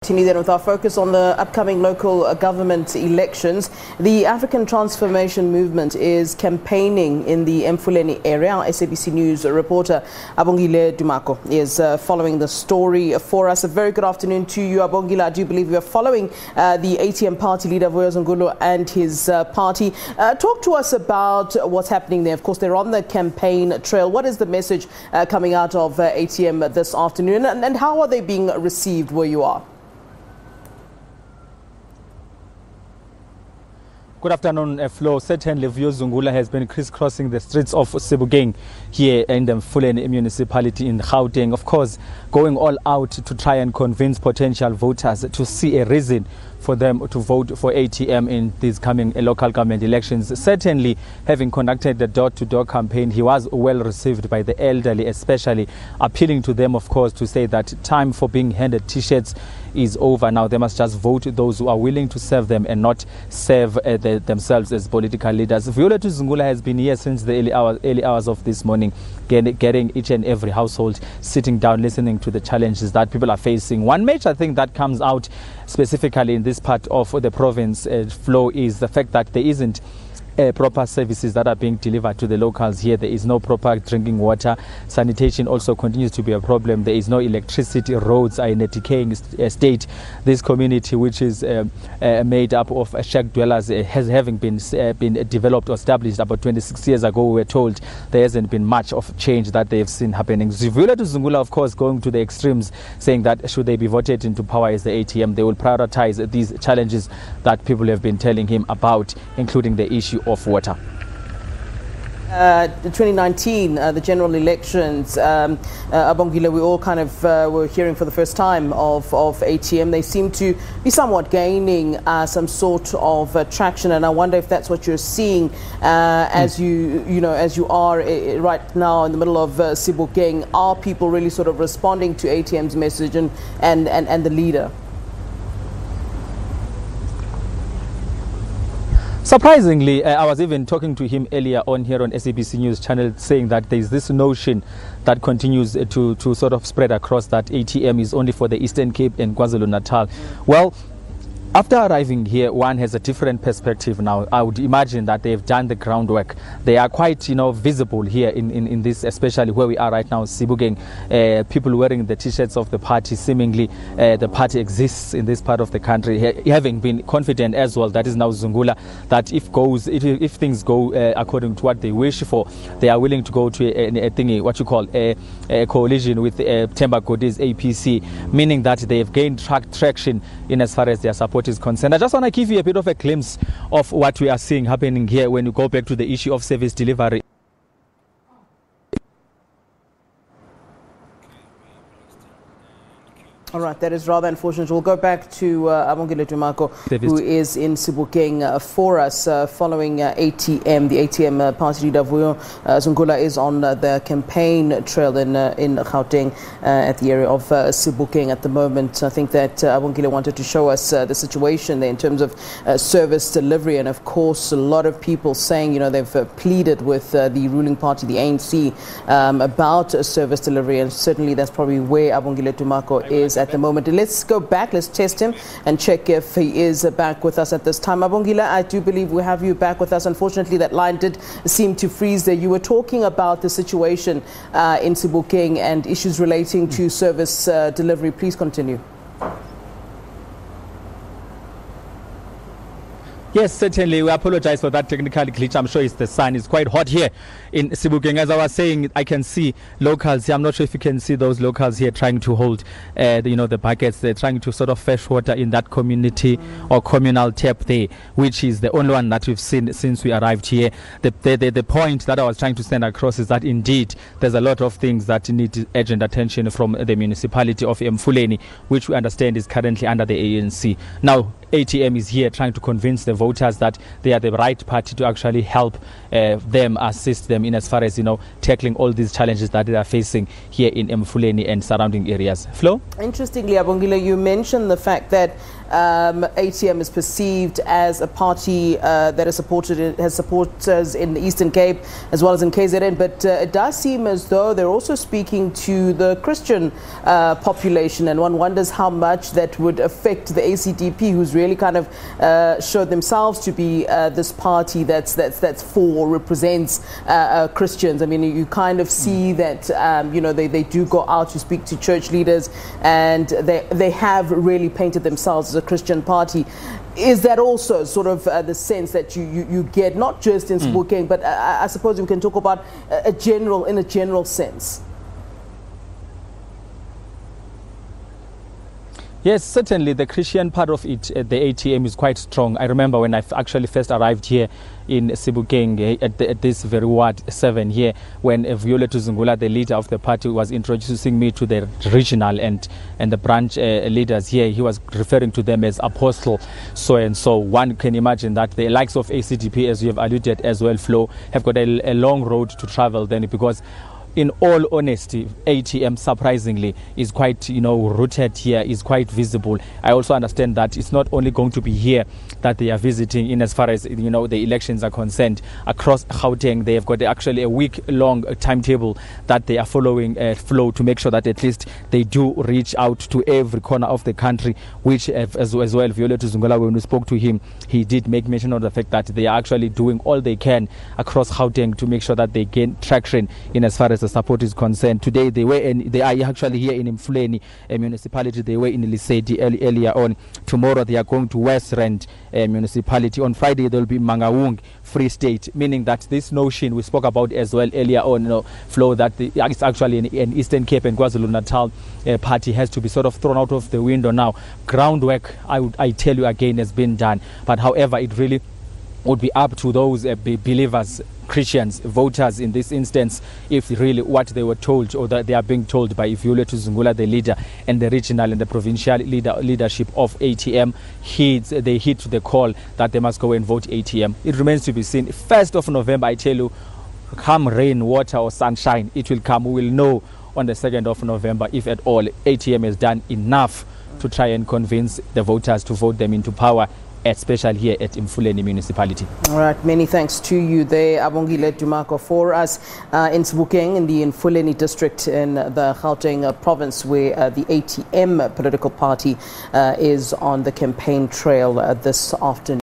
Then with our focus on the upcoming local government elections, the African Transformation Movement is campaigning in the Emfuleni area. Our SABC News reporter Abongile Dumako is following the story for us. A very good afternoon to you, Abongile. I do believe you are following the ATM party leader Zungula and his party. Talk to us about what's happening there. Of course, they're on the campaign trail. What is the message coming out of ATM this afternoon, and how are they being received where you are? Good afternoon, Flo. Certainly, Zungula has been crisscrossing the streets of Sebokeng here in the Emfuleni municipality in Gauteng. Of course, going all out to try and convince potential voters to see a reason for them to vote for ATM in these coming local government elections. Certainly, having conducted the door-to-door campaign, he was well received by the elderly, especially appealing to them, of course, to say that time for being handed T-shirts is over. Now they must just vote those who are willing to serve them and not serve themselves as political leaders. Zungula has been here since the early hours of this morning, getting each and every household sitting down, listening to the challenges that people are facing. One major thing that comes out specifically in this part of the province, Flo, is the fact that there isn't proper services that are being delivered to the locals here. There is no proper drinking water. Sanitation also continues to be a problem. There is no electricity. Roads are in a decaying state. This community, which is made up of shack dwellers, has having been developed or established about 26 years ago. We were told there hasn't been much of change that they've seen happening. Zungula, of course, going to the extremes, saying that should they be voted into power as the ATM, they will prioritize these challenges that people have been telling him about, including the issue of water. 2019, the general elections, Abongile, we all kind of were hearing for the first time of ATM. They seem to be somewhat gaining some sort of traction, and I wonder if that's what you're seeing as you are right now in the middle of Sebokeng. Are people really sort of responding to ATM's message and the leader? Surprisingly, I was even talking to him earlier on here on SABC News channel, saying that there is this notion that continues to sort of spread across that ATM is only for the Eastern Cape and KwaZulu-Natal. Well, after arriving here, one has a different perspective now. I would imagine that they've done the groundwork. They are quite, visible here in this, especially where we are right now, Sebokeng. People wearing the T-shirts of the party. Seemingly, the party exists in this part of the country. Having been confident as well, that is now Zungula, that if things go according to what they wish for, they are willing to go to a coalition with Themba Godi's APC, meaning that they have gained traction in as far as their support is concerned. I just want to give you a bit of a glimpse of what we are seeing happening here when you go back to the issue of service delivery. All right, that is rather unfortunate. We'll go back to Abongile Dumako, who is in Sebokeng for us following ATM. The ATM party leader Zungula is on the campaign trail in Gauteng at the area of Sebokeng at the moment. I think that Abongile wanted to show us the situation there in terms of service delivery, and of course a lot of people saying they've pleaded with the ruling party, the ANC, about service delivery, and certainly that's probably where Abongile Dumako is at the moment. Let's go back, let's test him and check if he is back with us at this time. Abongile, I do believe we have you back with us. Unfortunately, that line did seem to freeze there. You were talking about the situation in Sebokeng and issues relating to service delivery. Please continue. Yes, certainly. We apologize for that technical glitch. I'm sure it's the sun. It's quite hot here in Sebokeng. As I was saying, I can see locals here. I'm not sure if you can see those locals here trying to hold, the buckets. They're trying to sort of fetch water in that community or communal tap there, which is the only one that we've seen since we arrived here. The point that I was trying to send across is that indeed there's a lot of things that need urgent attention from the municipality of Emfuleni, which we understand is currently under the ANC. Now, ATM is here trying to convince the voters that they are the right party to actually help them, assist them in as far as, tackling all these challenges that they are facing here in Emfuleni and surrounding areas. Flo? Interestingly, Abongile, you mentioned the fact that ATM is perceived as a party that has supporters in the Eastern Cape as well as in KZN, but it does seem as though they're also speaking to the Christian population, and one wonders how much that would affect the ACDP, who's really kind of showed themselves to be this party that's for or represents Christians. I mean, you kind of see that they do go out to speak to church leaders, and they have really painted themselves as a Christian party. Is that also sort of the sense that you get, not just in Sebokeng, but I suppose we can talk about in a general sense? Yes, certainly the Christian part of it at the ATM is quite strong. I remember when I actually first arrived here in Sebokeng at this very Ward 7 here, when Violet Zungula, the leader of the party, was introducing me to the regional and the branch leaders here. He was referring to them as apostle, so and so. One can imagine that the likes of ACDP, as you have alluded as well, Flo, have got a long road to travel then, because in all honesty, ATM surprisingly is quite, rooted here, is quite visible. I also understand that it's not only going to be here that they are visiting in as far as, the elections are concerned. Across Gauteng, they have got actually a week-long timetable that they are following Flow to make sure that at least they do reach out to every corner of the country, which as well, Violet Zungula, when we spoke to him, he did make mention of the fact that they are actually doing all they can across Gauteng to make sure that they gain traction in as far as the support is concerned. Today they are actually here in Emfuleni municipality. They were in Lesedi earlier on. Tomorrow they are going to West Rand municipality. On Friday there will be Mangaung, Free State, meaning that this notion we spoke about as well earlier on, Flo, that it's actually an Eastern Cape and KwaZulu-Natal party has to be sort of thrown out of the window now. Groundwork, I tell you again, has been done, but however it really would be up to those believers, Christians, voters in this instance, if really what they were told or that they are being told by Violet Zungula, the leader, and the regional and the provincial leadership of ATM, they heed to the call that they must go and vote ATM. It remains to be seen. 1st of November, I tell you, come rain, water or sunshine, it will come. We will know on the 2nd of November if at all ATM has done enough to try and convince the voters to vote them into power, especially here at Emfuleni municipality. All right, many thanks to you there, Abongile Dumako, for us in Sebokeng, in the Emfuleni district in the Gauteng province, where the ATM political party is on the campaign trail this afternoon.